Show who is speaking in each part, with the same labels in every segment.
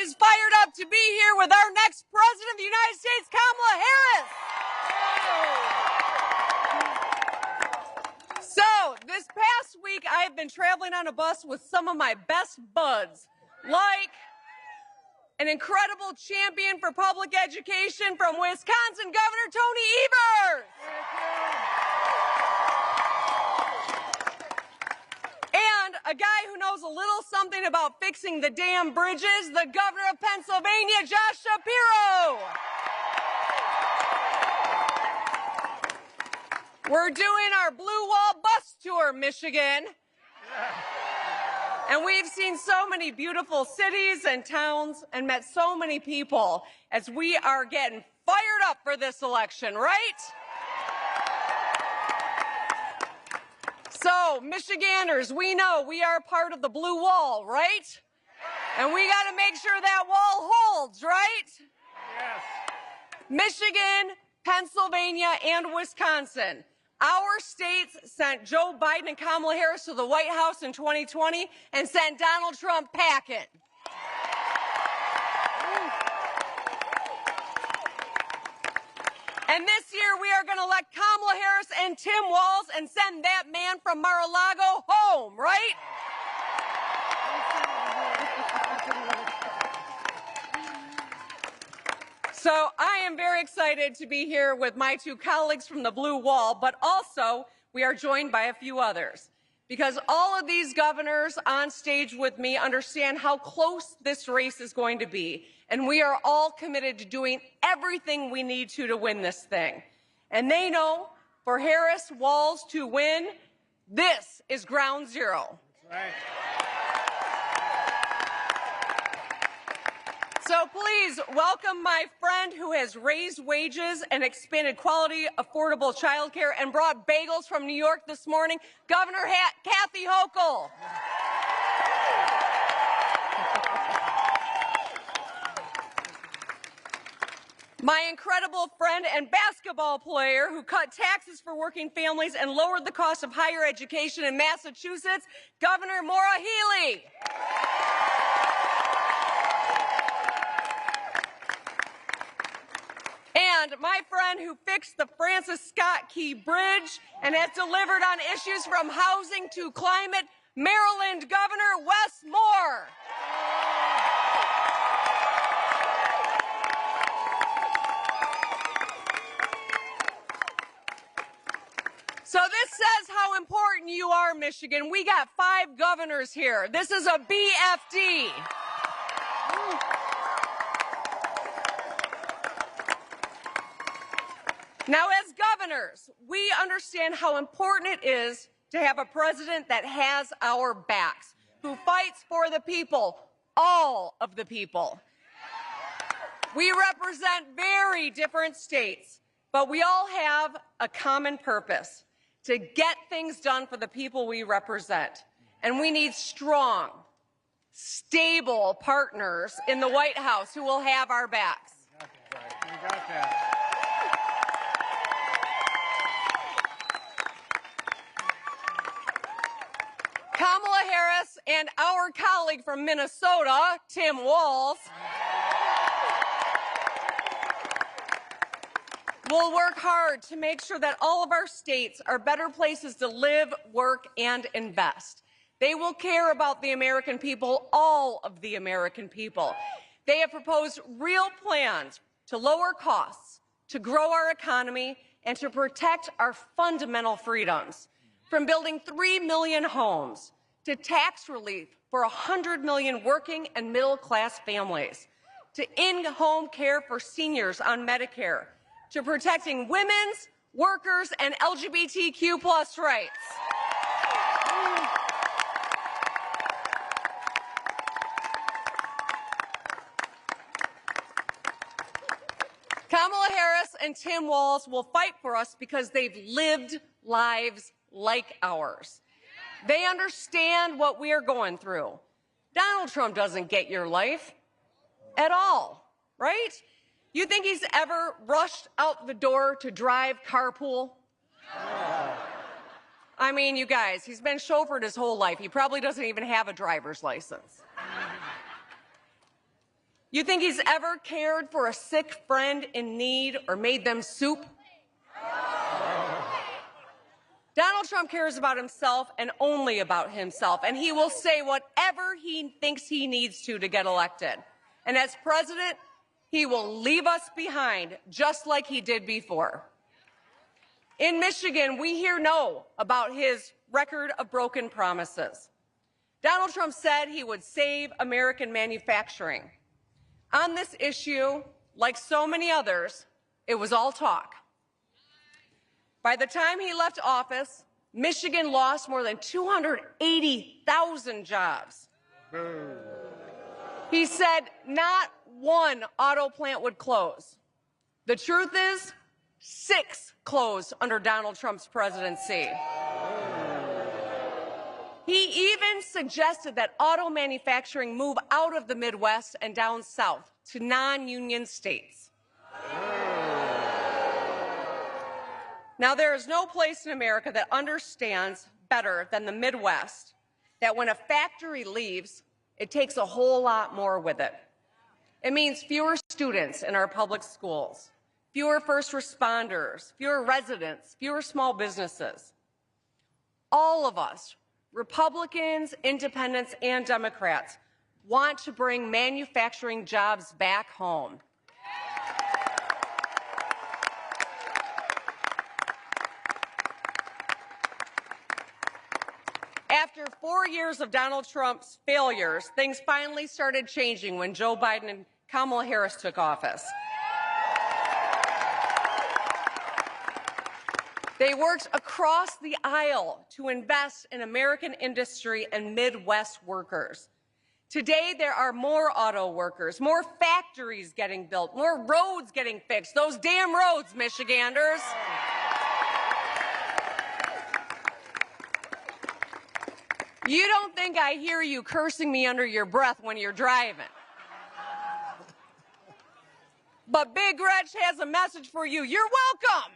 Speaker 1: is fired up to be here with our next President of the United States, Kamala Harris. So, this past week, I have been traveling on a bus with some of my best buds, like an incredible champion for public education from Wisconsin, Governor Tony Evers. And a guy who knows a little something about fixing the damn bridges, the governor of Pennsylvania, Josh Shapiro. We're doing our Blue Wall bus tour, Michigan. And we've seen so many beautiful cities and towns and met so many people as we are getting fired up for this election, right? So, Michiganders, we know we are part of the Blue Wall, right? And we got to make sure that wall holds, right?
Speaker 2: Yes.
Speaker 1: Michigan, Pennsylvania, and Wisconsin. Our states sent Joe Biden and Kamala Harris to the White House in 2020 and sent Donald Trump packing. And this year we are going to elect Kamala Harris and Tim Walz and send that man from Mar-a-Lago home, right? So I am very excited to be here with my two colleagues from the Blue Wall, but also we are joined by a few others, because all of these governors on stage with me understand how close this race is going to be, and we are all committed to doing everything we need to win this thing. And they know for Harris Walz to win, this is ground zero.
Speaker 2: That's right.
Speaker 1: So please welcome my friend who has raised wages and expanded quality, affordable child care and brought bagels from New York this morning, Governor Kathy Hochul. My incredible friend and basketball player who cut taxes for working families and lowered the cost of higher education in Massachusetts, Governor Maura Healey. And my friend who fixed the Francis Scott Key Bridge and has delivered on issues from housing to climate, Maryland Governor Wes Moore. So this says how important you are, Michigan. We got 5 governors here. This is a BFD. Now, as governors, we understand how important it is to have a president that has our backs, who fights for the people, all of the people. We represent very different states, but we all have a common purpose: to get things done for the people we represent. And we need strong, stable partners in the White House who will have our backs.
Speaker 2: You got that.
Speaker 1: Kamala Harris and our colleague from Minnesota, Tim Walz, will work hard to make sure that all of our states are better places to live, work, and invest. They will care about the American people, all of the American people. They have proposed real plans to lower costs, to grow our economy, and to protect our fundamental freedoms. From building 3 million homes to tax relief for 100 million working and middle-class families, to in-home care for seniors on Medicare, to protecting women's, workers, and LGBTQ+ rights. Kamala Harris and Tim Walz will fight for us because they've lived lives like ours. They understand what we are going through. Donald Trump doesn't get your life at all, right? You think he's ever rushed out the door to drive carpool? I mean, you guys, he's been chauffeured his whole life. He probably doesn't even have a driver's license. You think he's ever cared for a sick friend in need or made them soup? Donald Trump cares about himself and only about himself, and he will say whatever he thinks he needs to get elected. And as president, he will leave us behind just like he did before. In Michigan, we hear no about his record of broken promises. Donald Trump said he would save American manufacturing. On this issue, like so many others, it was all talk. By the time he left office, Michigan lost more than 280,000 jobs. He said not one auto plant would close. The truth is, 6 closed under Donald Trump's presidency. He even suggested that auto manufacturing move out of the Midwest and down south to non-union states. Now, there is no place in America that understands better than the Midwest that when a factory leaves, it takes a whole lot more with it. It means fewer students in our public schools, fewer first responders, fewer residents, fewer small businesses. All of us, Republicans, independents, and Democrats, want to bring manufacturing jobs back home. After 4 years of Donald Trump's failures, things finally started changing when Joe Biden and Kamala Harris took office. They worked across the aisle to invest in American industry and Midwest workers. Today, there are more auto workers, more factories getting built, more roads getting fixed. Those damn roads, Michiganders. You don't think I hear you cursing me under your breath when you're driving. But Big Gretch has a message for you. You're welcome.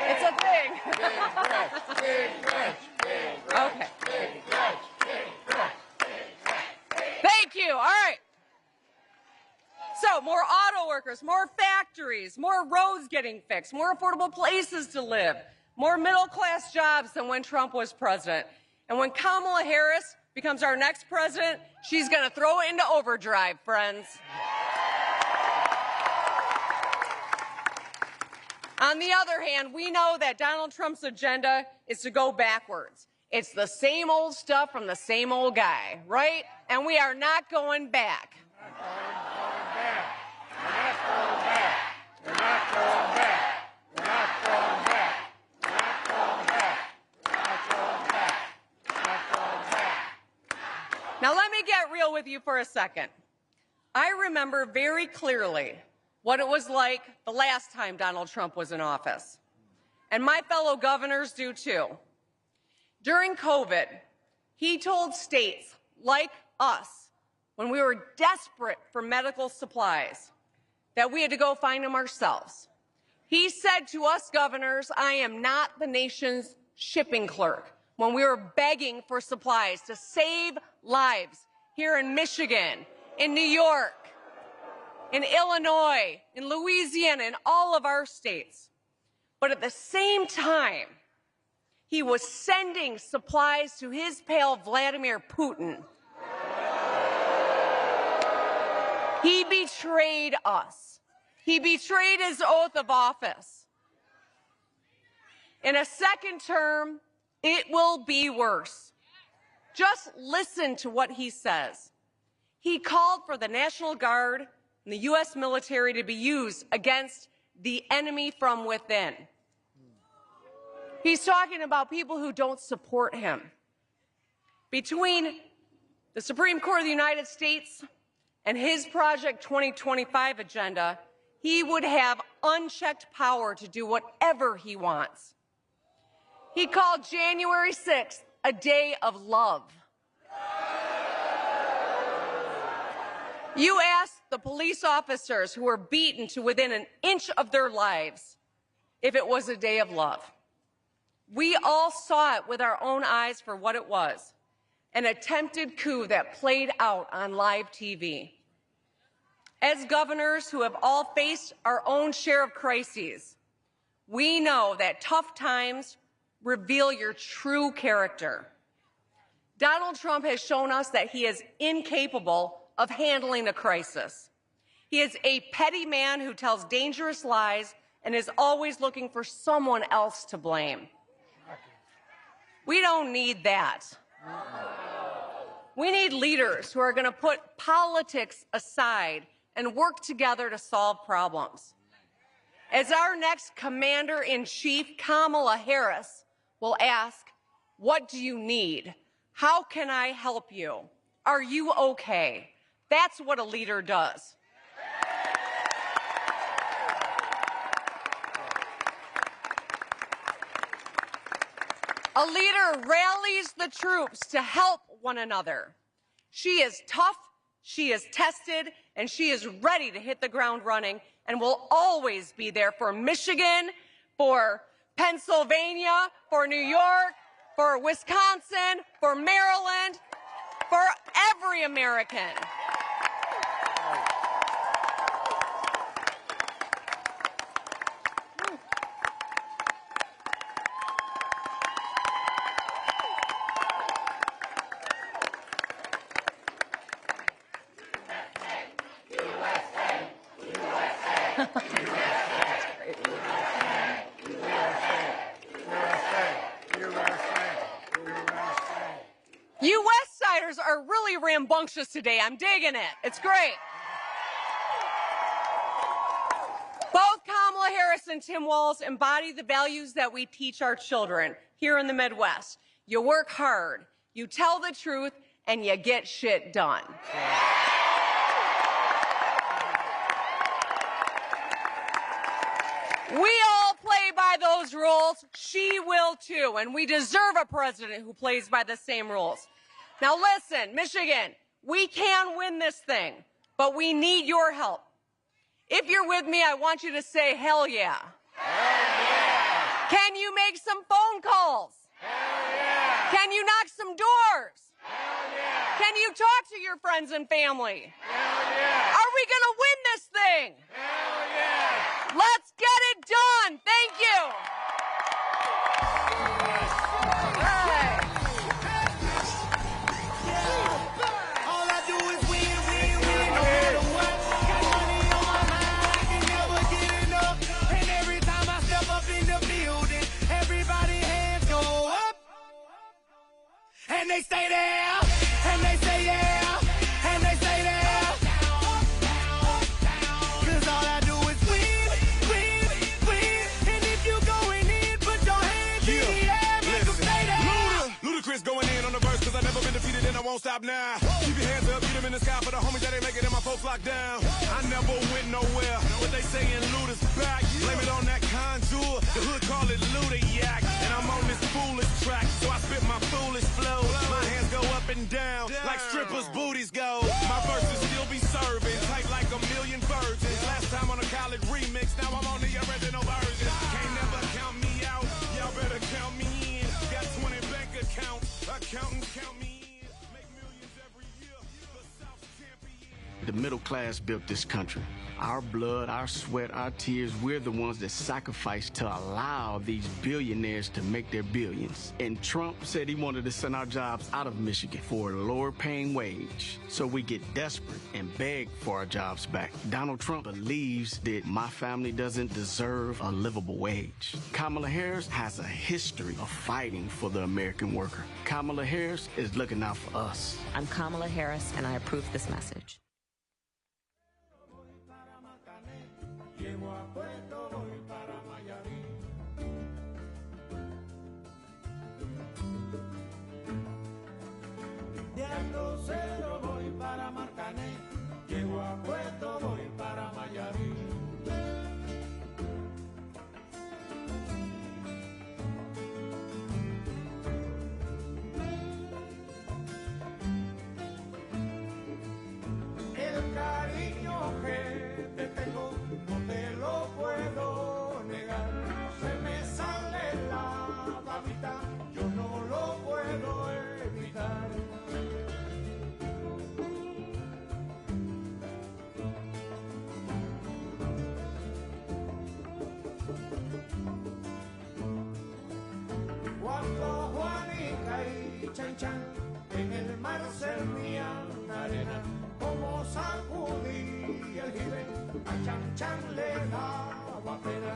Speaker 1: It's a thing. Okay. Thank you. All right. So, more auto workers, more factories, more roads getting fixed, more affordable places to live, more middle-class jobs than when Trump was president. And when Kamala Harris becomes our next president, she's going to throw it into overdrive, friends. On the other hand, we know that Donald Trump's agenda is to go backwards. It's the same old stuff from the same old guy, right? And we are not going back. Now, let me get real with you for a second. I remember very clearly what it was like the last time Donald Trump was in office. And my fellow governors do too. During COVID, he told states like us, when we were desperate for medical supplies, that we had to go find them ourselves. He said to us governors, I am not the nation's shipping clerk, when we were begging for supplies to save lives here in Michigan, in New York, in Illinois, in Louisiana, in all of our states. But at the same time, he was sending supplies to his pal Vladimir Putin. He betrayed us. He betrayed his oath of office. In a second term, it will be worse. Just listen to what he says. He called for the National Guard and the U.S. military to be used against the enemy from within. He's talking about people who don't support him. Between the Supreme Court of the United States and his Project 2025 agenda, he would have unchecked power to do whatever he wants. He called January 6th a day of love. You asked the police officers who were beaten to within an inch of their lives if it was a day of love. We all saw it with our own eyes for what it was, an attempted coup that played out on live TV. As governors who have all faced our own share of crises, we know that tough times reveal your true character. Donald Trump has shown us that he is incapable of handling a crisis. He is a petty man who tells dangerous lies and is always looking for someone else to blame. We don't need that. We need leaders who are going to put politics aside and work together to solve problems. As our next Commander-in-Chief, Kamala Harris, will ask, "What do you need? How can I help you? Are you okay?" That's what a leader does. A leader rallies the troops to help one another. She is tough, she is tested, and she is ready to hit the ground running and will always be there for Michigan, for Pennsylvania, for New York, for Wisconsin, for Maryland, for every American. You West Siders are really rambunctious today. I'm digging it. It's great. Both Kamala Harris and Tim Walz embody the values that we teach our children here in the Midwest. You work hard, you tell the truth, and you get shit done. We all play by those rules. She will too, and we deserve a president who plays by the same rules. Now listen, Michigan, we can win this thing, but we need your help. If you're with me, I want you to say, hell yeah.
Speaker 2: Hell yeah.
Speaker 1: Can you make some phone calls?
Speaker 2: Hell yeah.
Speaker 1: Can you knock some doors?
Speaker 2: Hell yeah.
Speaker 1: Can you talk to your friends and family?
Speaker 2: Hell yeah.
Speaker 1: Are we going to win this thing?
Speaker 2: Hell yeah.
Speaker 1: Let's get it done. Thank you. Hey.
Speaker 3: All I do is win, win, win, no matter what. Got money on my mind, I can never get enough. And every time I step up in the building, everybody hands go up. And they stay there, and they say yeah, and they stay there. 'Cause all I do is win, win, win. And if you going in, put your hands in the air, make them stay there.
Speaker 4: Ludacris going in on the verse, 'cause I never been defeated and I won't stop now. Keep your hands up, get them in the sky for the homies that ain't make it and my folks locked down. I never went nowhere, but they saying Luda's back. Blame it on that contour, the hood call it Luda Yak. And I'm on this foolish track, so I spit my foolish flow. My hands go up and down, like strippers' booties go. My verses still be serving, tight like a million virgins. Last time on a college remix, now I'm on the original version. Can't never count me out, y'all better count me in. Got 20 bank accounts, accountants count me in. Make millions every year, the South's champion.
Speaker 5: The middle class built this country. Our blood, our sweat, our tears, we're the ones that sacrificed to allow these billionaires to make their billions. And Trump said he wanted to send our jobs out of Michigan for a lower paying wage. So we get desperate and beg for our jobs back. Donald Trump believes that my family doesn't deserve a livable wage. Kamala Harris has a history of fighting for the American worker. Kamala Harris is looking out for us.
Speaker 6: I'm Kamala Harris, and I approve this message.
Speaker 3: Llego a Puerto, voy para Miami. De Alto Cero voy para Marcané. Llego a Puerto, voy para Miami. chan chan, en el mar servían arena, como sacudía el jibe, a chan chan le daba pena.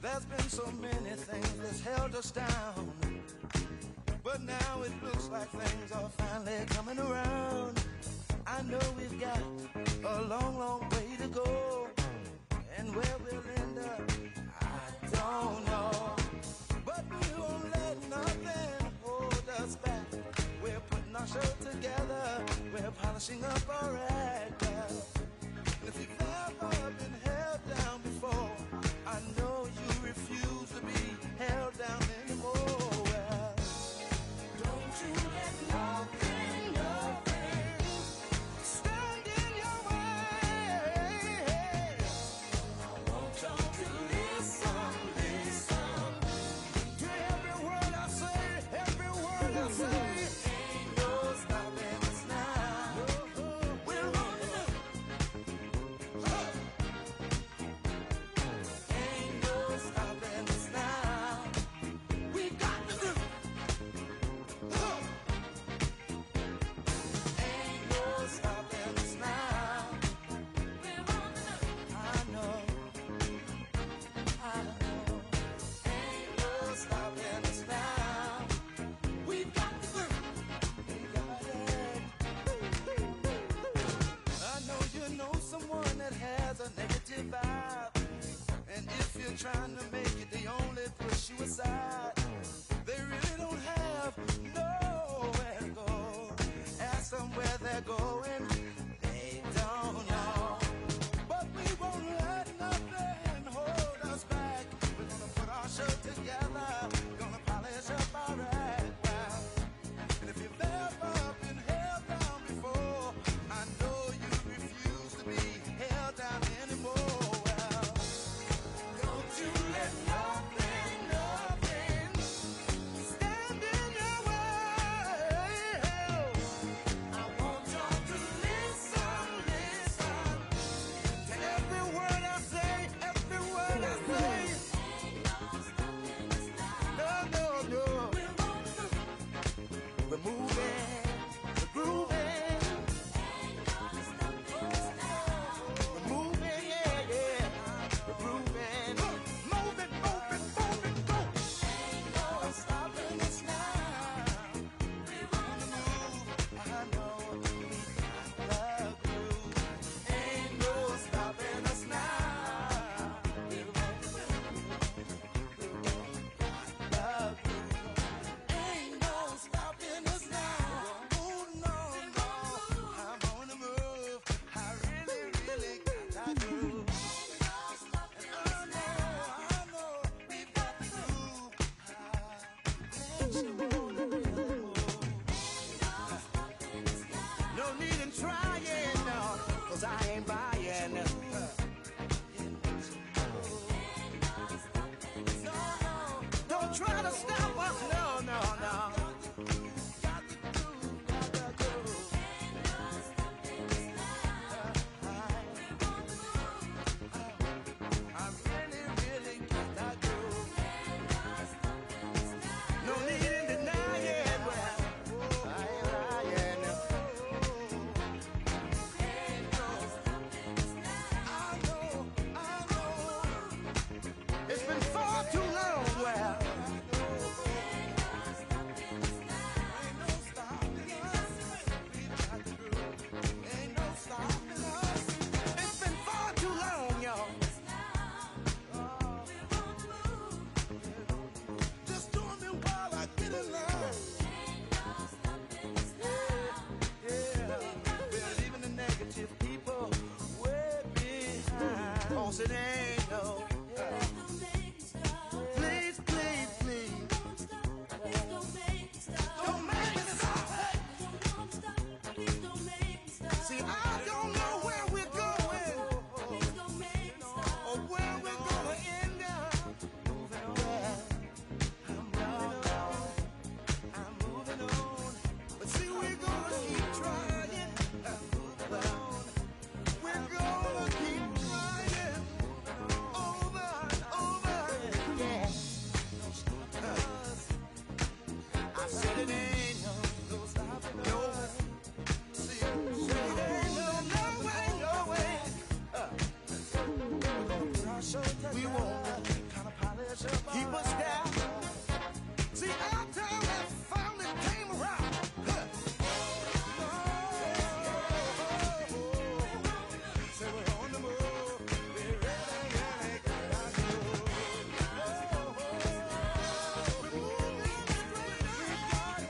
Speaker 7: There's been so many things that's held us down, but now it looks like things are finally coming around. I know we've got a long, long way to go, and where we'll end up, I don't know. But we won't let nothing hold us back. We're putting our show together, we're polishing up our act. And if you've ever been held down before, I know you refuse to be held down anymore. Well, don't you let nothing, nothing stand in your way. I want y'all to listen, listen to every word I say, every word I say. Ain't no stopping us now. We're on the you're trying to make it, they only push you aside. They really don't have nowhere to go. Ask them where they're going, they don't know. But we won't let nothing hold us back. We're gonna put our show together, gonna polish up our act. Wow. And if you've ever been held down before, I know you refuse to be held down anymore. Well, don't you let nothing stand in your way. I want y'all to listen to every word I say, every word I say. No, no, no. We're moving, we're grooving. We're moving, yeah, yeah. We're grooving. Moving, moving, moving, go. Ain't no stopping us now. We wanna move. I know we got the groove. Ain't no stopping us now. We wanna move. We got the groove. Ain't no stopping us now. Oh no, no, I'm on the move. I really, really got that groove. And I know we've got the groove. Makes you wanna really move. No need in trying, no, 'cause I ain't buying. No, no, don't try to stop us. No, no, no. Got the groove, got the groove. I really, really got that groove. No need in denying. Well, I ain't lying. I know. It's been far too long. Well, ain't no stopping us. We got the groove. Ain't no stopping us. It's been far too long, y'all. Just doing me while I get in line. Yeah. We're leaving the negative people way behind. 'Cause it ain't no. Please, please, please. Don't make me stop. See, I don't know where we're going or where we're gonna end up. Moving on. I'm moving on. But see, we're gonna keep trying. Moving on. We're gonna keep trying. Over and over. Yeah. I said it ain't no stopping us. See, it ain't no way, no way. We won't kind of polish up. Keep us down. See, our time has finally came around. So we're on the move. We really, really got that groove. We're moving straight up. We got it.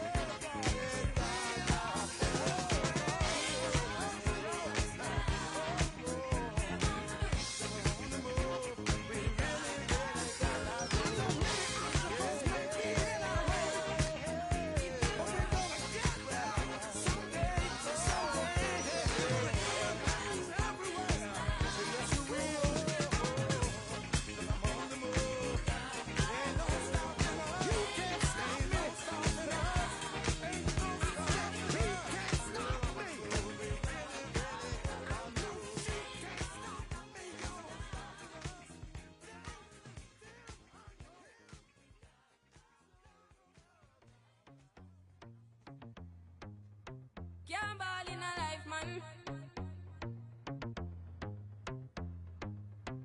Speaker 8: Can't ball in a life, man.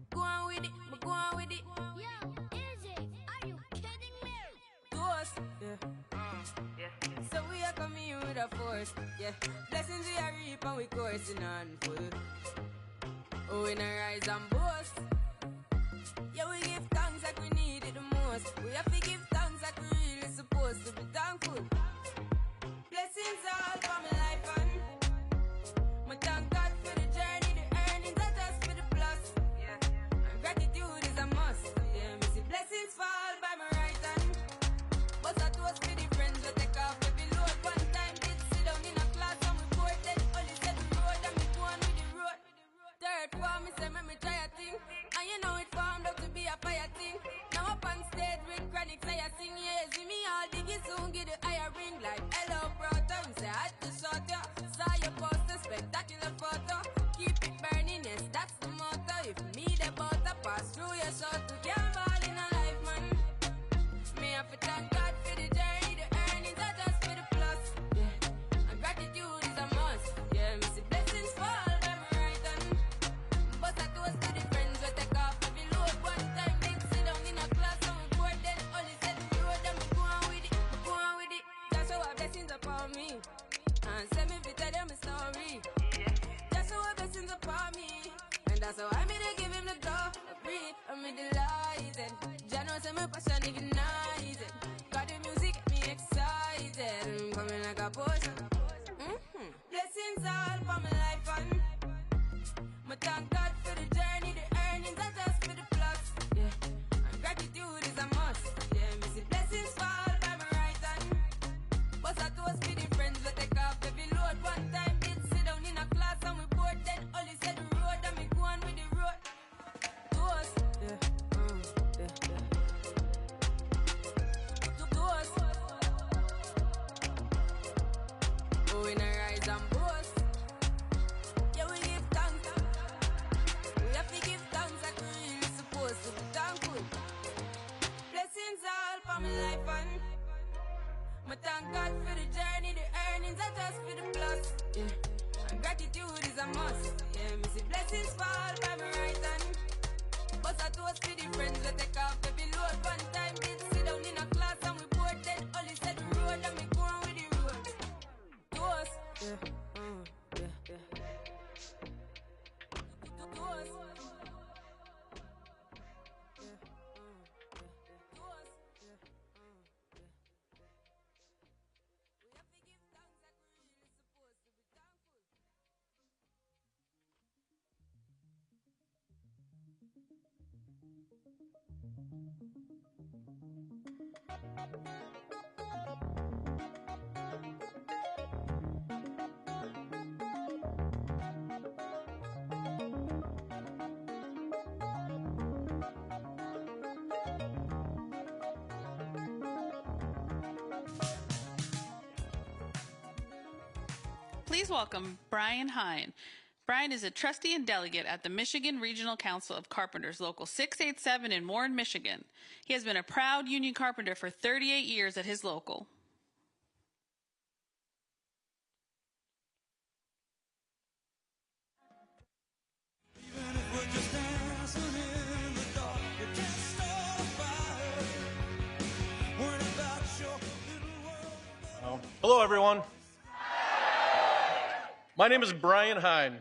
Speaker 8: Go on with it, but go on with it.
Speaker 9: Yo, Izzy, are you kidding me?
Speaker 8: Toast, yeah. So we are coming here with a force, yeah. Blessings we are reap and we coursing on full. Oh, we not rise and boast. Yeah, we give fall by my right hand. But I toast for the friends we take off every load. One time did sit down in a class and we bored. Then only said the road and me go on with the road. Third form, me say me try a thing. And you know it formed up to be a fire thing. Now up on stage with chronic, say I sing. Yeah, see me all diggy soon, get the higher ring. Like hello brother, me say I had to shot ya. Saw your poster, spectacular photo. Keep it burning, yes, that's the motto. If me the butter pass through your shot, we can't ball in a life, man. Me have to thank God for the journey, the earnings are just for the plus. Yeah, and gratitude is a must. Yeah, me see blessings fall by my right hand. But I toast to the friends we take off every load. One time did sit down in a class and we bored. Then only said the road and me go on with it, go on with it. That's how our blessings upon me. And send me to tell them a story. That's how our blessings upon me. And that's how I made to give him the glory. I'm delighted. Jah knows I'm a passion ignited. Got the music get me excited. I'm coming like a potion. Blessings all for my life and my thank God for the journey, the earnings are just for the plus. Yeah, and gratitude is a must. Yeah, me see blessings fall by my right hand. But I toast for the friends we take off every load. One time did sit down in a class and we bored. Then only said the road and me go on with the road. Toast, yeah, yeah, yeah. Toast. Oh, in a rise and boast. Yeah, we give thanks. We have to give thanks like we really supposed to be thankful. Blessings all for my life and my thank God for the journey, the earnings are just for the plus. Yeah, and gratitude is a must. Yeah, me see blessings fall by my right hand. But I toast for the friends we take off every load. One time did sit down in a class and we bored. Then only said the road and me go on with the road. Toast. Yeah, yeah, yeah. Toast. Yeah, toast. Yeah, we have to give thanks like we really supposed to be thankful.
Speaker 10: Please welcome Brian Hine. Brian is a trustee and delegate at the Michigan Regional Council of Carpenters, Local 687 in Warren, Michigan. He has been a proud union carpenter for 38 years at his local.
Speaker 11: Hello, everyone. My name is Brian Hine.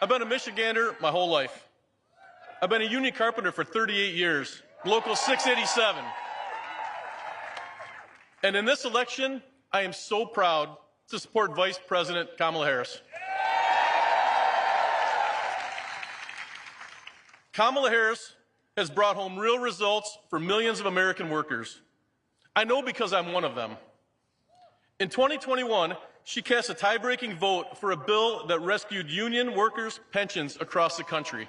Speaker 11: I've been a Michigander my whole life. I've been a union carpenter for 38 years, Local 687. And in this election, I am so proud to support Vice President Kamala Harris. Kamala Harris has brought home real results for millions of American workers. I know because I'm one of them. In 2021, she cast a tie-breaking vote for a bill that rescued union workers' pensions across the country.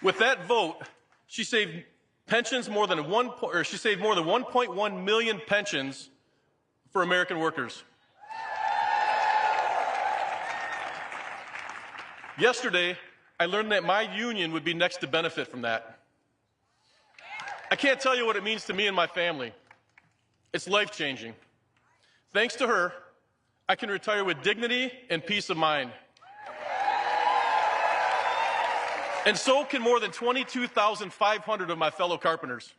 Speaker 11: With that vote, she saved pensions more than 1.1 million pensions for American workers. Yesterday, I learned that my union would be next to benefit from that. I can't tell you what it means to me and my family. It's life-changing. Thanks to her, I can retire with dignity and peace of mind. And so can more than 22,500 of my fellow carpenters.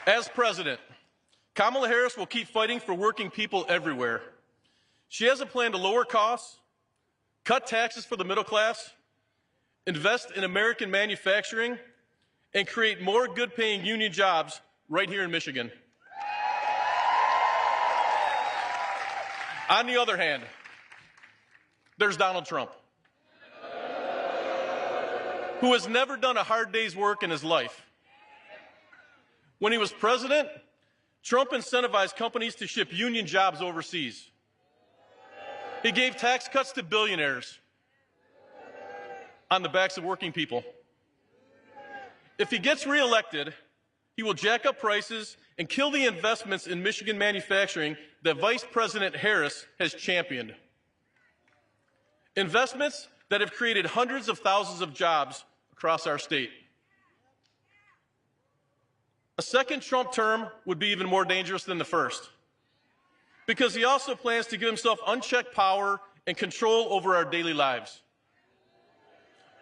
Speaker 11: As president, Kamala Harris will keep fighting for working people everywhere. She has a plan to lower costs, cut taxes for the middle class, invest in American manufacturing, and create more good-paying union jobs right here in Michigan. On the other hand, there's Donald Trump. who has never done a hard day's work in his life. When he was president, Trump incentivized companies to ship union jobs overseas. He gave tax cuts to billionaires on the backs of working people. If he gets reelected, he will jack up prices and kill the investments in Michigan manufacturing that Vice President Harris has championed. Investments that have created hundreds of thousands of jobs across our state. A second Trump term would be even more dangerous than the first, because he also plans to give himself unchecked power and control over our daily lives.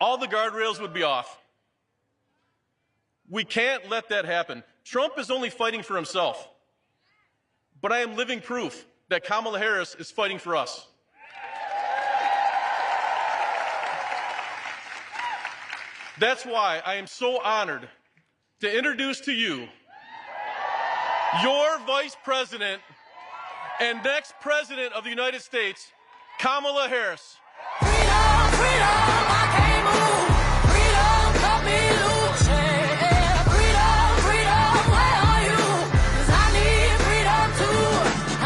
Speaker 11: All the guardrails would be off. We can't let that happen. Trump is only fighting for himself, but I am living proof that Kamala Harris is fighting for us. That's why I am so honored to introduce to you your Vice President and next President of the United States, Kamala Harris.
Speaker 3: Freedom, freedom, I can't move. Freedom, cut me loose. Yeah. Freedom, freedom, where are you? 'Cause I need freedom too.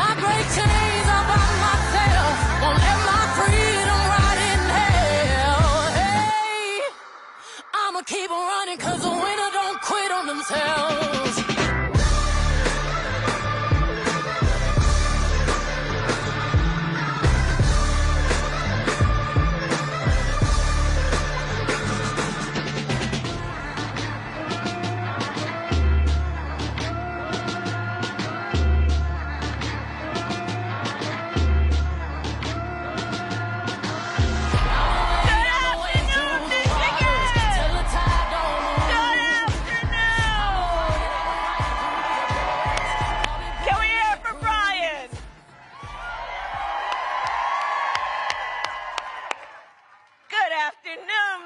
Speaker 3: I break chains all by myself. Won't let my freedom rot in hell. Hey, I'ma keep on running 'cause the winner don't quit on themselves.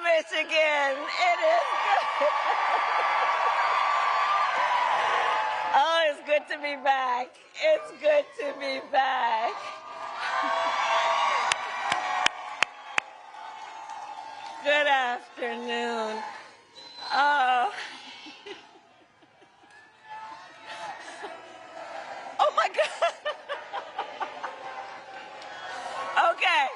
Speaker 12: Michigan. It is good. Oh, it's good to be back. It's good to be back. Good afternoon. Oh. Oh my God. Okay.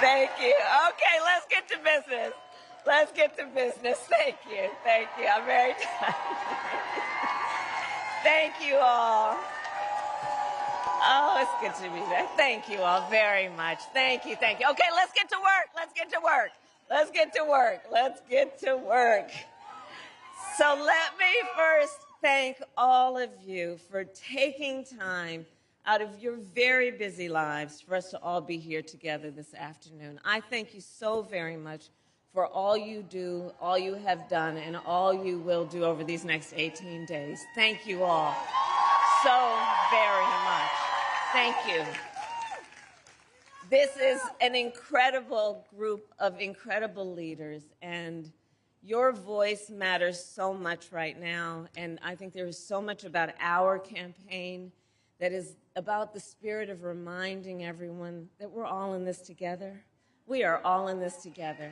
Speaker 12: Thank you. Okay, let's get to business. Let's get to business. Thank you. Thank you. I'm very tired. Thank you all. Oh, it's good to be back. Thank you all very much. Thank you. Thank you. Okay, let's get to work. Let's get to work. Let's get to work. Let's get to work. So let me first thank all of you for taking time out of your very busy lives for us to all be here together this afternoon. I thank you so very much for all you do, all you have done, and all you will do over these next 18 days. Thank you all so very much. Thank you. This is an incredible group of incredible leaders, and your voice matters so much right now, and I think there is so much about our campaign that is about the spirit of reminding everyone that we're all in this together. We are all in this together.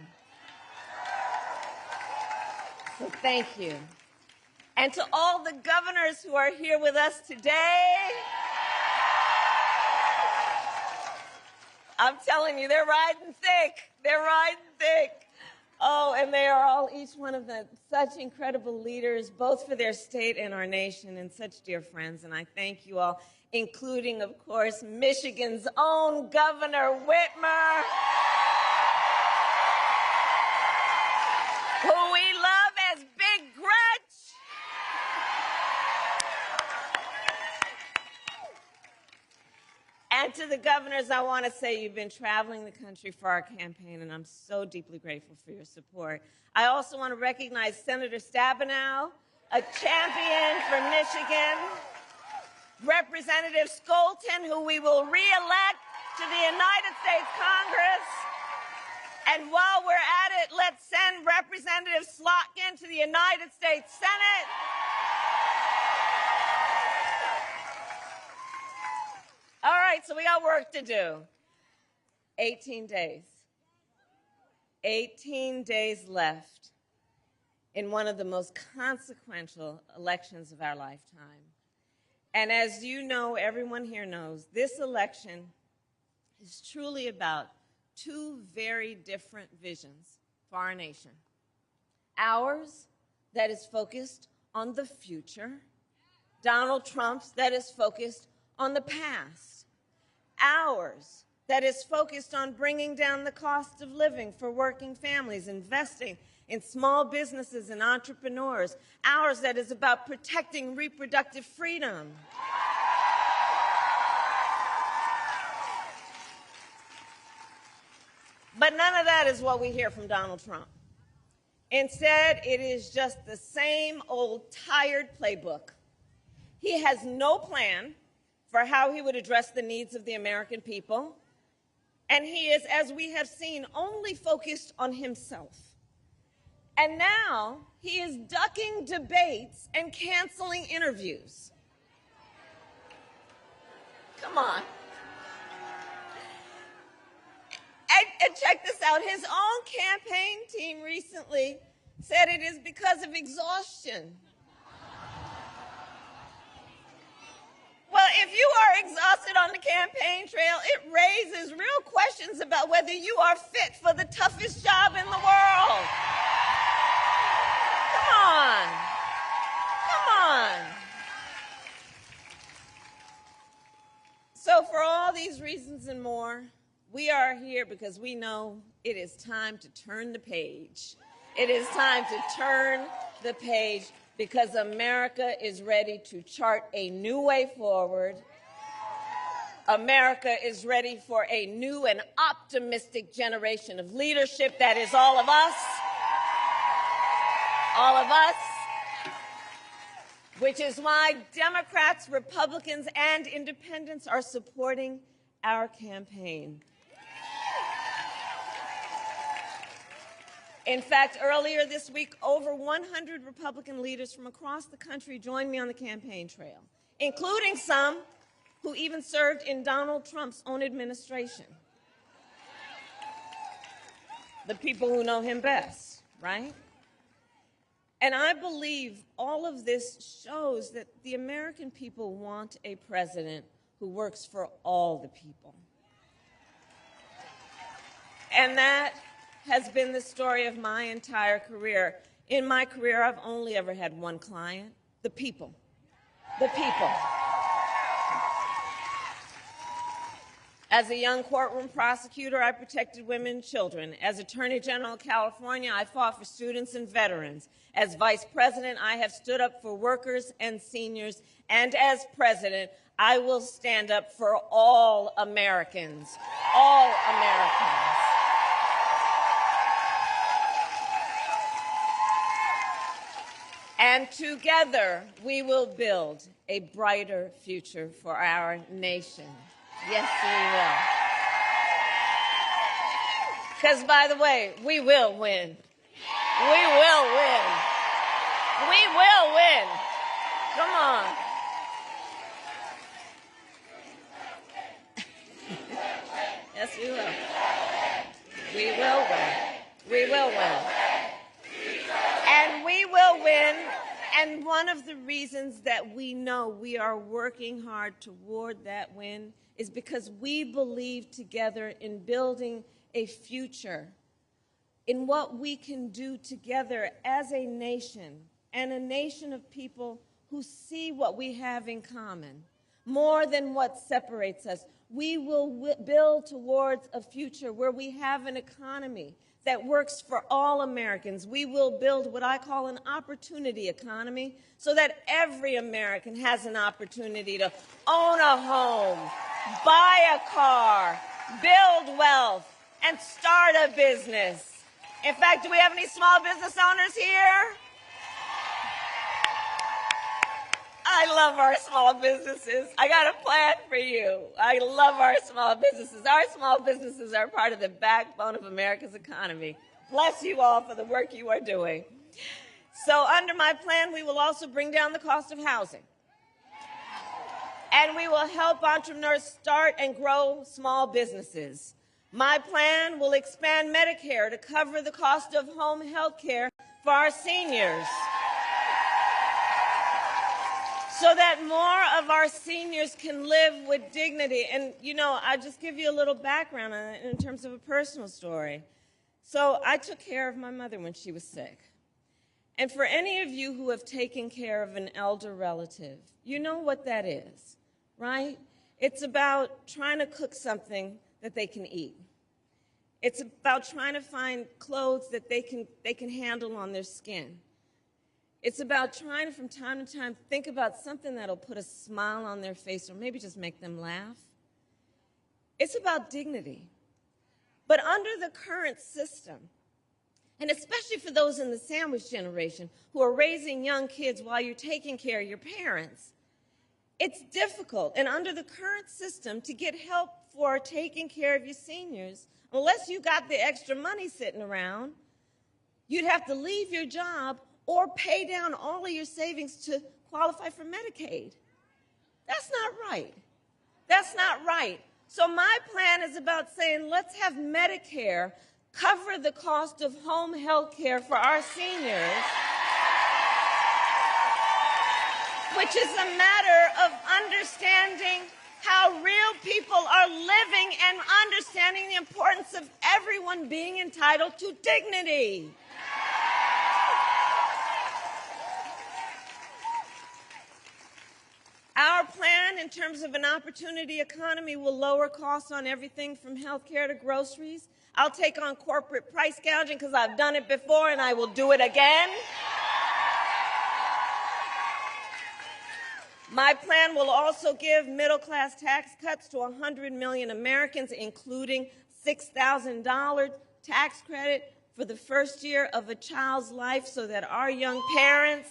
Speaker 12: So thank you. And to all the governors who are here with us today, I'm telling you, they're riding thick. They're riding thick. Oh, and they are all, each one of them, such incredible leaders, both for their state and our nation, and such dear friends. And I thank you all, including, of course, Michigan's own Governor Whitmer, who we love as Big Gretch. And to the governors, I want to say you've been traveling the country for our campaign, and I'm so deeply grateful for your support. I also want to recognize Senator Stabenow, a champion for Michigan, Representative Skolton, who we will re-elect to the United States Congress. And while we're at it, let's send Representative Slotkin to the United States Senate. All right, so we got work to do. 18 days. 18 days left in one of the most consequential elections of our lifetime. And as you know, everyone here knows, this election is truly about two very different visions for our nation. Ours, that is focused on the future. Donald Trump's, that is focused on the past. Ours, that is focused on bringing down the cost of living for working families, investing in small businesses and entrepreneurs. Ours, that is about protecting reproductive freedom. But none of that is what we hear from Donald Trump. Instead, it is just the same old tired playbook. He has no plan for how he would address the needs of the American people. And he is, as we have seen, only focused on himself. And now he is ducking debates and canceling interviews. Come on. And check this out. His own campaign team recently said it is because of exhaustion. Well, if you are exhausted on the campaign trail, it raises real questions about whether you are fit for the toughest job in the world. Come on. Come on. So for all these reasons and more, we are here because we know it is time to turn the page. It is time to turn the page because America is ready to chart a new way forward. America is ready for a new and optimistic generation of leadership that is all of us. All of us. Which is why Democrats, Republicans, and independents are supporting our campaign. In fact, earlier this week, over 100 Republican leaders from across the country joined me on the campaign trail, including some who even served in Donald Trump's own administration. The people who know him best, right? And I believe all of this shows that the American people want a president who works for all the people. And that has been the story of my entire career. In my career, I've only ever had one client, the people. The people. As a young courtroom prosecutor, I protected women and children. As Attorney General of California, I fought for students and veterans. As Vice President, I have stood up for workers and seniors. And as President, I will stand up for all Americans. All Americans. And together, we will build a brighter future for our nation. Yes, we will. Because, by the way, we will win. We will win. We will win. Come on. Yes, we will. We will win. We will win. And we will win. And one of the reasons that we know we are working hard toward that win is because we believe together in building a future, in what we can do together as a nation, and a nation of people who see what we have in common, more than what separates us. We will build towards a future where we have an economy that works for all Americans. We will build what I call an opportunity economy so that every American has an opportunity to own a home, buy a car, build wealth, and start a business. In fact, do we have any small business owners here? I love our small businesses. I got a plan for you. I love our small businesses. Our small businesses are part of the backbone of America's economy. Bless you all for the work you are doing. So under my plan, we will also bring down the cost of housing. And we will help entrepreneurs start and grow small businesses. My plan will expand Medicare to cover the cost of home health care for our seniors, so that more of our seniors can live with dignity. And, you know, I'll just give you a little background on it in terms of a personal story. So I took care of my mother when she was sick. And for any of you who have taken care of an elder relative, you know what that is, right? It's about trying to cook something that they can eat. It's about trying to find clothes that they can handle on their skin. It's about trying to, from time to time, think about something that'll put a smile on their face or maybe just make them laugh. It's about dignity. But under the current system, and especially for those in the sandwich generation who are raising young kids while you're taking care of your parents, it's difficult. And under the current system, to get help for taking care of your seniors, unless you got the extra money sitting around, you'd have to leave your job or pay down all of your savings to qualify for Medicaid. That's not right. That's not right. So my plan is about saying, let's have Medicare cover the cost of home health care for our seniors, which is a matter of understanding how real people are living and understanding the importance of everyone being entitled to dignity. Our plan in terms of an opportunity economy will lower costs on everything from health care to groceries. I'll take on corporate price gouging because I've done it before and I will do it again. My plan will also give middle-class tax cuts to 100 million Americans, including $6,000 tax credit for the first year of a child's life so that our young parents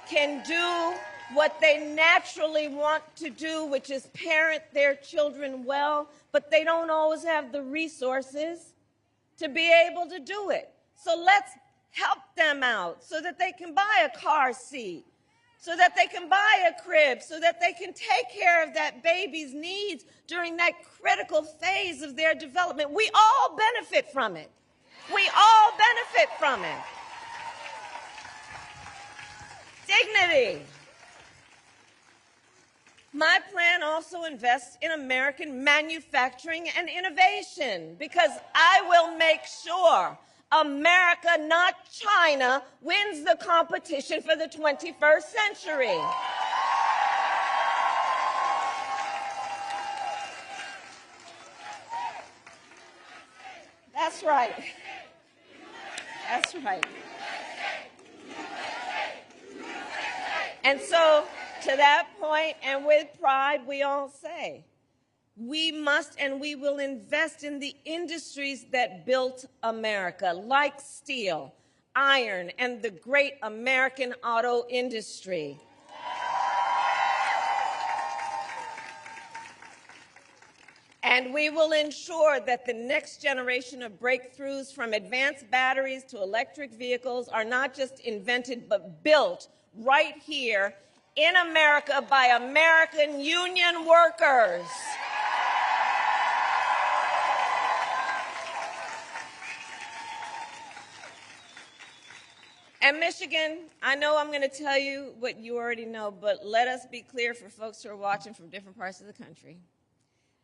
Speaker 12: can do what they naturally want to do, which is parent their children well, but they don't always have the resources to be able to do it. So let's help them out so that they can buy a car seat, so that they can buy a crib, so that they can take care of that baby's needs during that critical phase of their development. We all benefit from it. We all benefit from it. Dignity. My plan also invests in American manufacturing and innovation because I will make sure America, not China, wins the competition for the 21st century. That's right. That's right. And so, to that point, and with pride, we all say, we must and we will invest in the industries that built America, like steel, iron, and the great American auto industry. And we will ensure that the next generation of breakthroughs, from advanced batteries to electric vehicles, are not just invented but built right here in America by American union workers. And Michigan, I know I'm going to tell you what you already know, but let us be clear for folks who are watching from different parts of the country.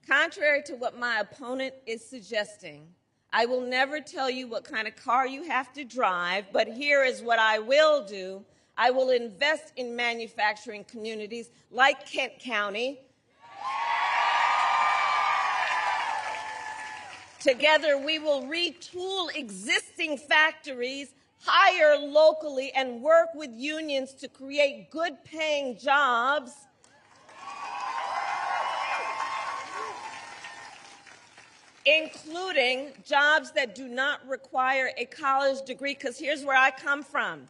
Speaker 12: Contrary to what my opponent is suggesting, I will never tell you what kind of car you have to drive, but here is what I will do. I will invest in manufacturing communities like Kent County. Together, we will retool existing factories, hire locally, and work with unions to create good-paying jobs. Including jobs that do not require a college degree, because here's where I come from.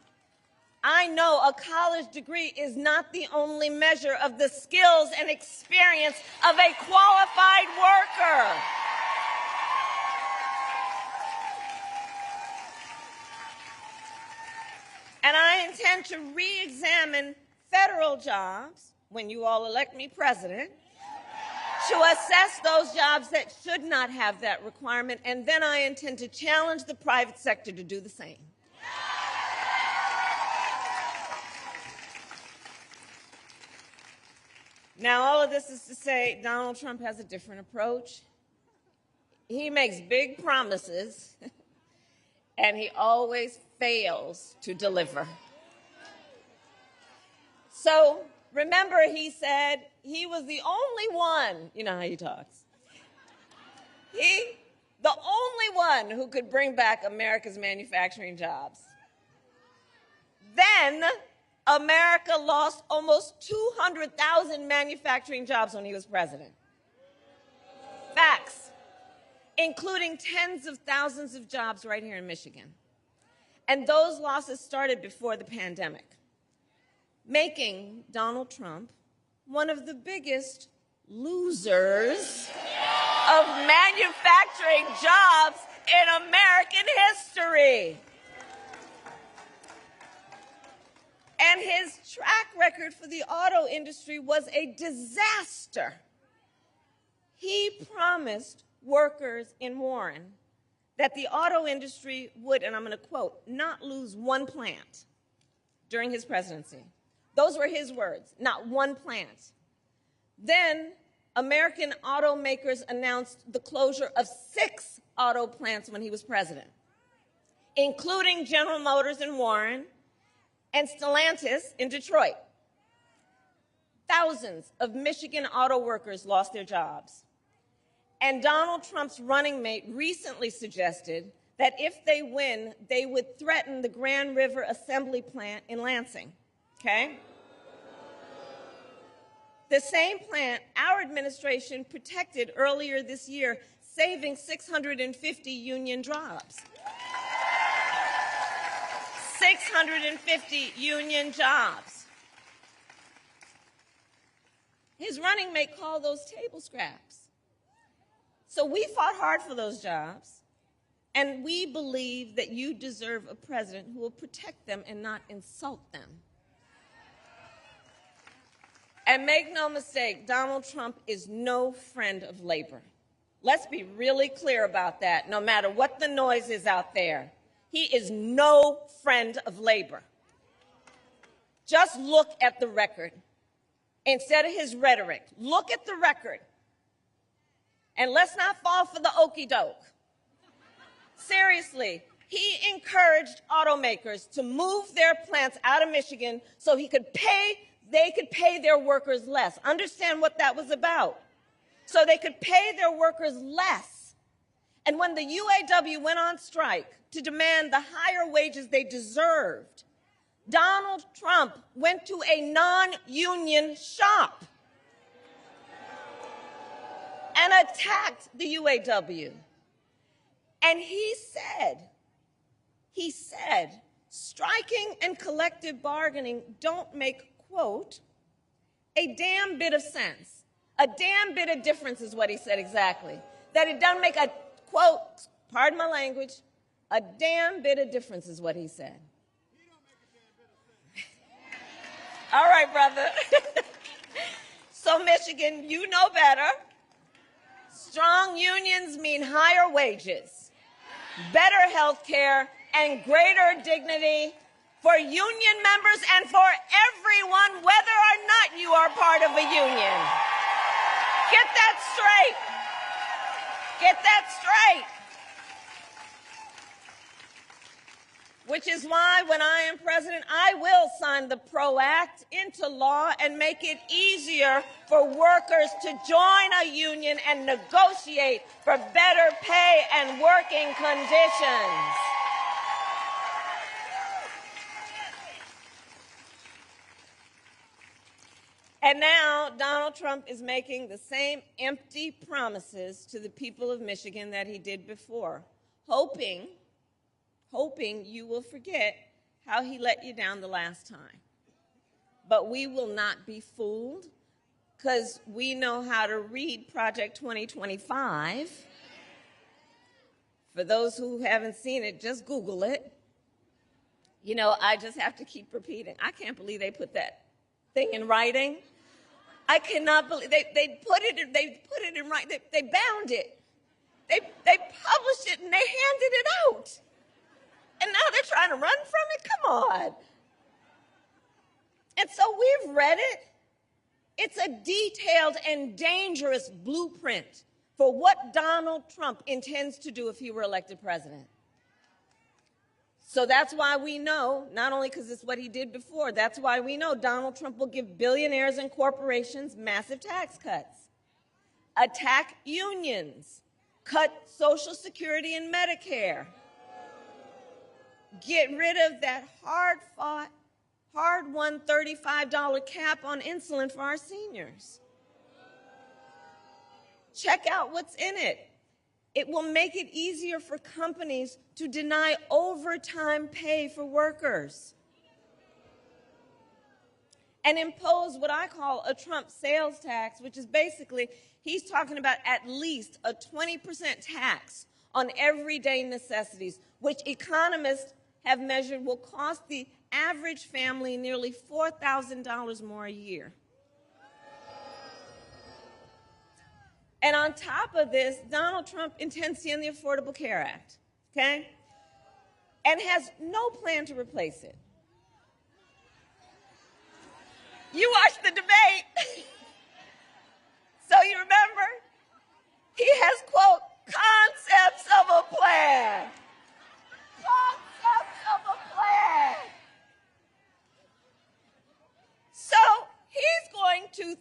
Speaker 12: I know a college degree is not the only measure of the skills and experience of a qualified worker. And I intend to re-examine federal jobs when you all elect me president, to assess those jobs that should not have that requirement, and then I intend to challenge the private sector to do the same. Now, all of this is to say Donald Trump has a different approach. He makes big promises, and he always fails to deliver. So, remember, he said he was the only one, you know how he talks, the only one who could bring back America's manufacturing jobs. Then, America lost almost 200,000 manufacturing jobs when he was president. Facts, including tens of thousands of jobs right here in Michigan. And those losses started before the pandemic, making Donald Trump one of the biggest losers of manufacturing jobs in American history. And his track record for the auto industry was a disaster. He promised workers in Warren that the auto industry would, and I'm going to quote, not lose one plant during his presidency. Those were his words, not one plant. Then American automakers announced the closure of 6 auto plants when he was president, including General Motors in Warren and Stellantis in Detroit. Thousands of Michigan auto workers lost their jobs. And Donald Trump's running mate recently suggested that if they win, they would threaten the Grand River Assembly Plant in Lansing, okay? The same plant our administration protected earlier this year, saving 650 union jobs. 650 union jobs. His running mate called those table scraps. So we fought hard for those jobs, and we believe that you deserve a president who will protect them and not insult them. And make no mistake, Donald Trump is no friend of labor. Let's be really clear about that, no matter what the noise is out there. He is no friend of labor. Just look at the record. Instead of his rhetoric, look at the record. And let's not fall for the okey doke. Seriously, he encouraged automakers to move their plants out of Michigan so they could pay their workers less. Understand what that was about. So they could pay their workers less. And when the UAW went on strike to demand the higher wages they deserved, Donald Trump went to a non-union shop and attacked the UAW. And he said, striking and collective bargaining don't make, quote, a damn bit of sense. A damn bit of difference is what he said exactly. That it doesn't make a, quote, pardon my language, a damn bit of difference is what he said. All right, brother. So, Michigan, you know better. Strong unions mean higher wages, better health care, and greater dignity for union members and for everyone, whether or not you are part of a union. Get that straight. Get that straight. Which is why, when I am president, I will sign the PRO Act into law and make it easier for workers to join a union and negotiate for better pay and working conditions. And now Donald Trump is making the same empty promises to the people of Michigan that he did before, hoping you will forget how he let you down the last time. But we will not be fooled, because we know how to read Project 2025. For those who haven't seen it, just Google it. You know, I just have to keep repeating. I can't believe they put that thing in writing. I cannot believe they put it in right. They bound it. They published it and they handed it out. And now they're trying to run from it? Come on. And so we've read it. It's a detailed and dangerous blueprint for what Donald Trump intends to do if he were elected president. So that's why we know, not only because it's what he did before, that's why we know Donald Trump will give billionaires and corporations massive tax cuts, attack unions, cut Social Security and Medicare, get rid of that hard-fought, hard-won $35 cap on insulin for our seniors. Check out what's in it. It will make it easier for companies to deny overtime pay for workers and impose what I call a Trump sales tax, which is basically, he's talking about at least a 20% tax on everyday necessities, which economists have measured will cost the average family nearly $4,000 more a year. And on top of this, Donald Trump intends to end the Affordable Care Act, okay? And has no plan to replace it. You watched the debate. So you remember? He has, quote, concepts of a plan. Concepts of a plan. So he's going to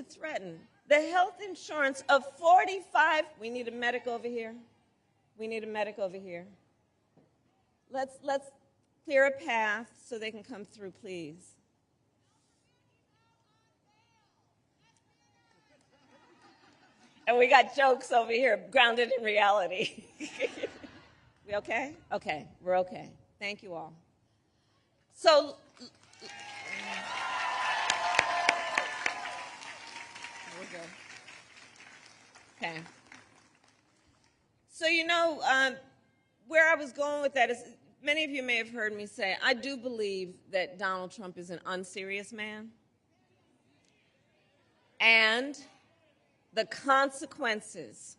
Speaker 12: threaten the health insurance of 45, we need a medic over here. We need a medic over here. Let's clear a path so they can come through, please. And we got jokes over here, grounded in reality. We okay? Okay, we're okay. Thank you all. So, okay. So, you know, where I was going with that is, many of you may have heard me say, I do believe that Donald Trump is an unserious man. And the consequences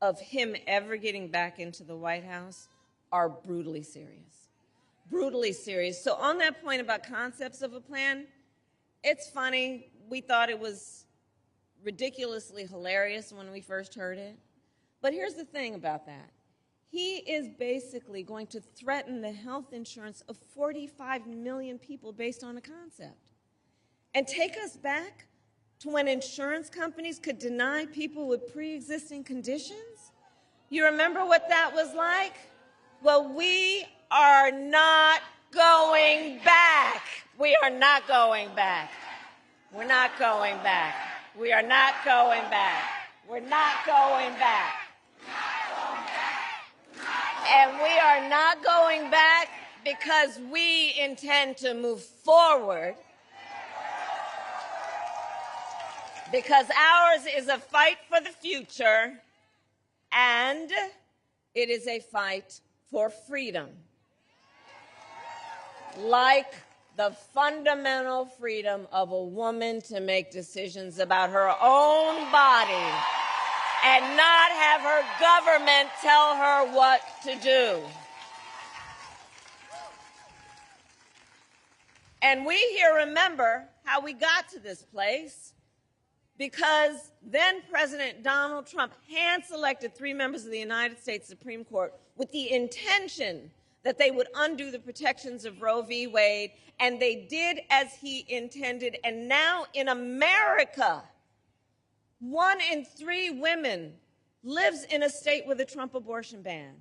Speaker 12: of him ever getting back into the White House are brutally serious. Brutally serious. So on that point about concepts of a plan, it's funny. We thought it was ridiculously hilarious when we first heard it. But here's the thing about that. He is basically going to threaten the health insurance of 45 million people based on a concept. And take us back to when insurance companies could deny people with pre-existing conditions? You remember what that was like? Well, we are not going back. We are not going back. We're not going back. We are not going back. We're not going back. And we are not going back because we intend to move forward, because ours is a fight for the future, and it is a fight for freedom. Like the fundamental freedom of a woman to make decisions about her own body and not have her government tell her what to do. And we here remember how we got to this place, because then President Donald Trump hand-selected 3 members of the United States Supreme Court with the intention that they would undo the protections of Roe v. Wade, and they did as he intended. And now in America, 1 in 3 women lives in a state with a Trump abortion ban.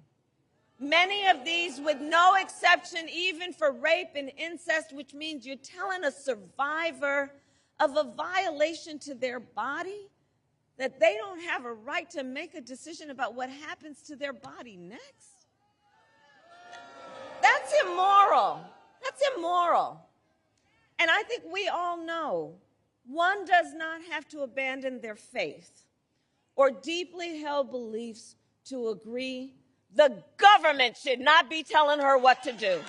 Speaker 12: Many of these with no exception even for rape and incest, which means you're telling a survivor of a violation to their body that they don't have a right to make a decision about what happens to their body next. That's immoral. That's immoral. And I think we all know one does not have to abandon their faith or deeply held beliefs to agree the government should not be telling her what to do.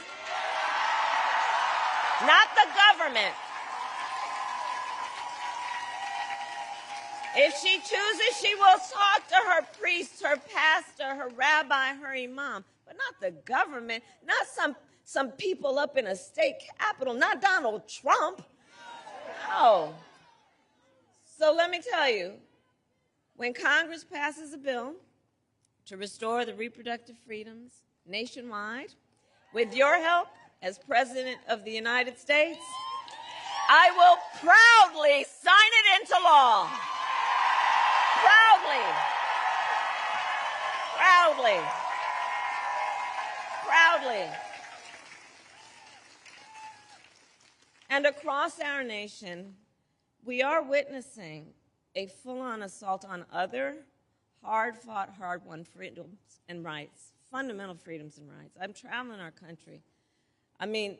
Speaker 12: Not the government. If she chooses, she will talk to her priest, her pastor, her rabbi, her imam, but not the government, not some people up in a state capitol, not Donald Trump. No. So let me tell you, when Congress passes a bill to restore the reproductive freedoms nationwide, with your help as President of the United States, I will proudly sign it into law. Proudly. Proudly. Proudly. And across our nation, we are witnessing a full-on assault on other hard-fought, hard-won freedoms and rights, fundamental freedoms and rights. I'm traveling our country. I mean,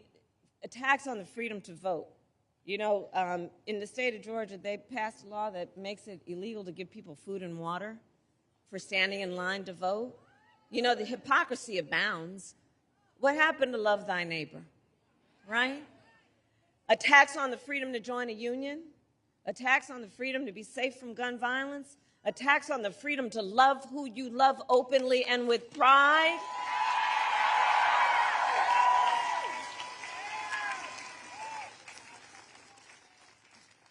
Speaker 12: attacks on the freedom to vote. You know, in the state of Georgia, they passed a law that makes it illegal to give people food and water for standing in line to vote. You know, the hypocrisy abounds. What happened to love thy neighbor, right? Attacks on the freedom to join a union, attacks on the freedom to be safe from gun violence, attacks on the freedom to love who you love openly and with pride.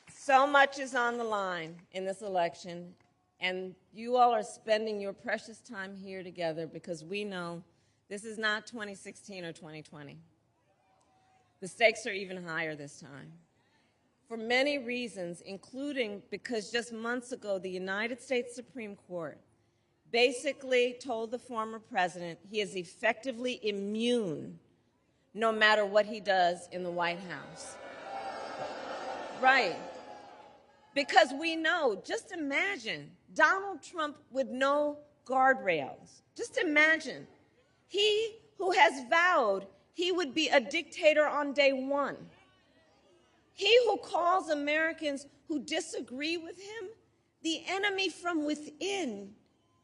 Speaker 12: So much is on the line in this election, and you all are spending your precious time here together because we know this is not 2016 or 2020. The stakes are even higher this time. For many reasons, including because just months ago, the United States Supreme Court basically told the former president he is effectively immune no matter what he does in the White House. Right. Because we know, just imagine Donald Trump with no guardrails. Just imagine. He who has vowed he would be a dictator on day one. He who calls Americans who disagree with him the enemy from within.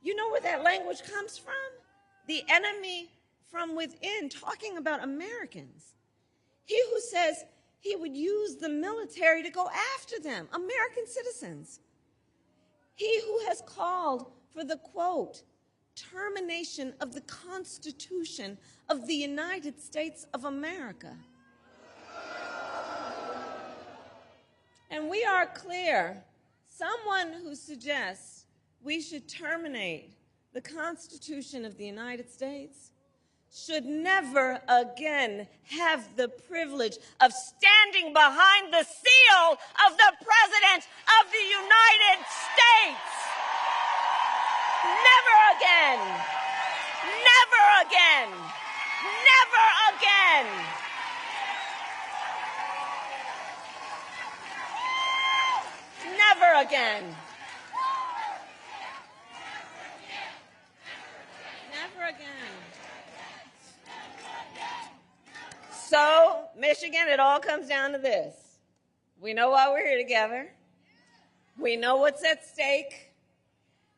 Speaker 12: You know where that language comes from? The enemy from within, talking about Americans. He who says he would use the military to go after them, American citizens. He who has called for the, quote, termination of the Constitution of the United States of America. And we are clear, someone who suggests we should terminate the Constitution of the United States should never again have the privilege of standing behind the seal of the President of the United States. Never again. Never again. Never again. Never again. Never again. So, Michigan, it all comes down to this. We know why we're here together. We know what's at stake.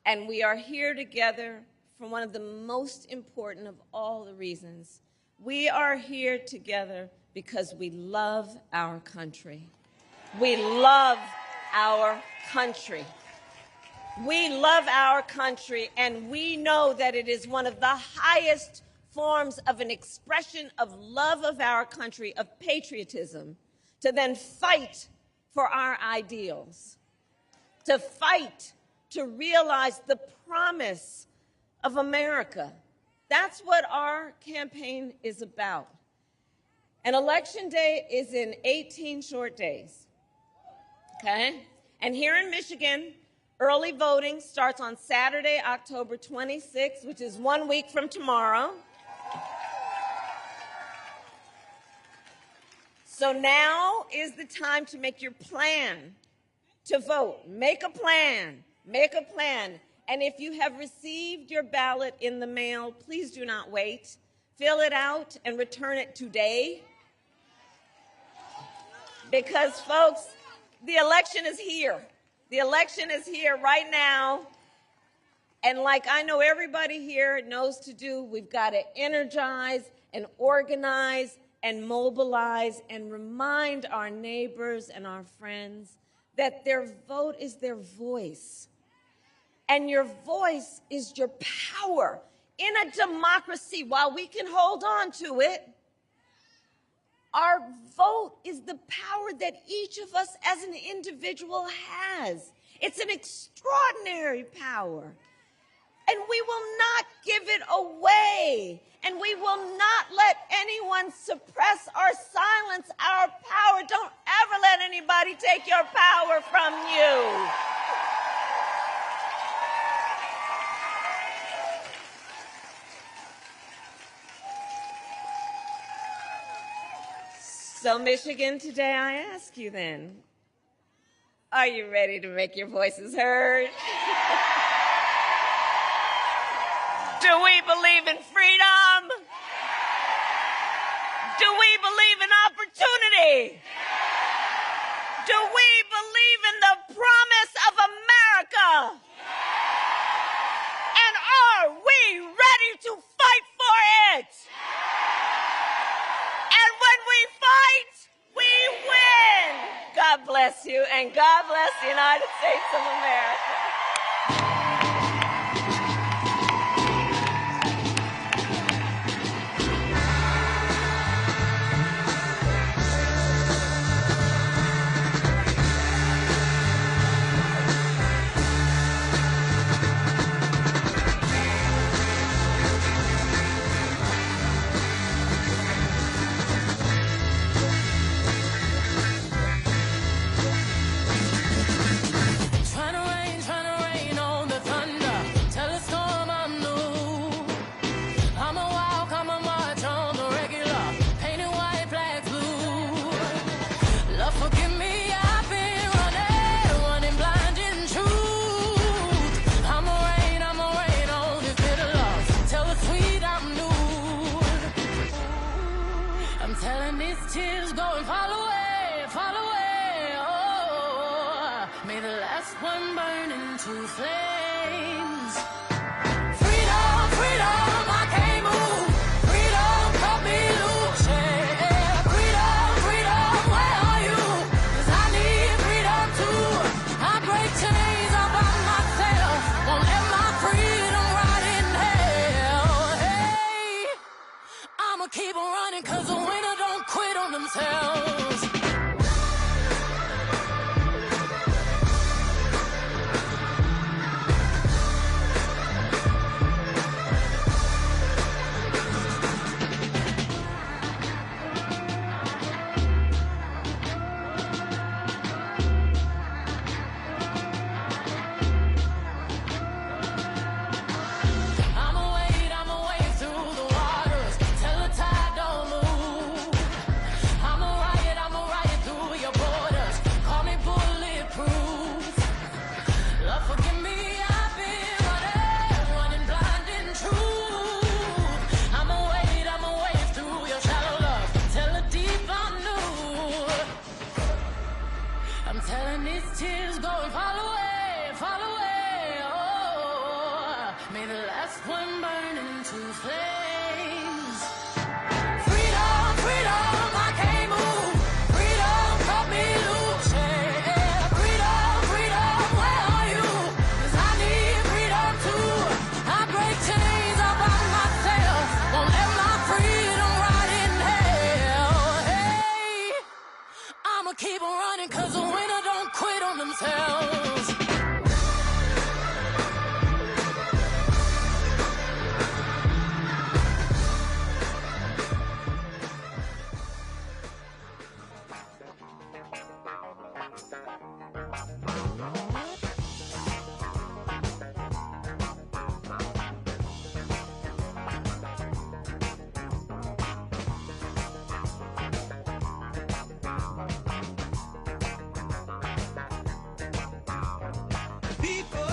Speaker 12: And we are here together for one of the most important of all the reasons. We are here together because we love our country. We love our country. We love our country, and we know that it is one of the highest forms of an expression of love of our country, of patriotism, to then fight for our ideals, to fight to realize the promise of America. That's what our campaign is about. And Election Day is in 18 short days, okay? And here in Michigan, early voting starts on Saturday, October 26th, which is 1 week from tomorrow. So now is the time to make your plan to vote. Make a plan. Make a plan. And if you have received your ballot in the mail, please do not wait. Fill it out and return it today. Because, folks, the election is here. The election is here right now. And like I know everybody here knows to do, we've got to energize and organize and mobilize and remind our neighbors and our friends that their vote is their voice. And your voice is your power. In a democracy, while we can hold on to it, our vote is the power that each of us as an individual has. It's an extraordinary power. And we will not give it away. And we will not let anyone suppress or silence our power. Don't ever let anybody take your power from you. So, Michigan, today I ask you then, are you ready to make your voices heard? Do we believe in freedom? Do we believe in opportunity? Do we believe in the promise of America? And are we ready to fight for it? And when we fight, we win. God bless you, and God bless the United States of America.
Speaker 13: Tears go and fall away, oh, may the last one burn into flames. Freedom, freedom, I can't move. Freedom, cut me loose, yeah. Freedom, freedom, where are you? 'Cause I need freedom too. I break chains all by myself, won't let my freedom rot in hell. Hey, I'ma keep on running 'cause the winner don't quit on themselves. I'ma wade through the waters till the tide don't move. I'ma riot through your borders. Call me bulletproof. Lord, forgive me, I've been running blind in truth. I'ma wade through your shallow love till the deep I knew. I'm telling these tears go and fall away, oh, may the last one burn into flames. Freedom, freedom, I can't move. Freedom, cut me loose, yeah. Freedom, freedom, where are you? 'Cause I need freedom too. I break chains all by myself, won't let my freedom rot in hell. Hey, I'ma keep on running 'cause the winner don't quit on themselves.
Speaker 3: People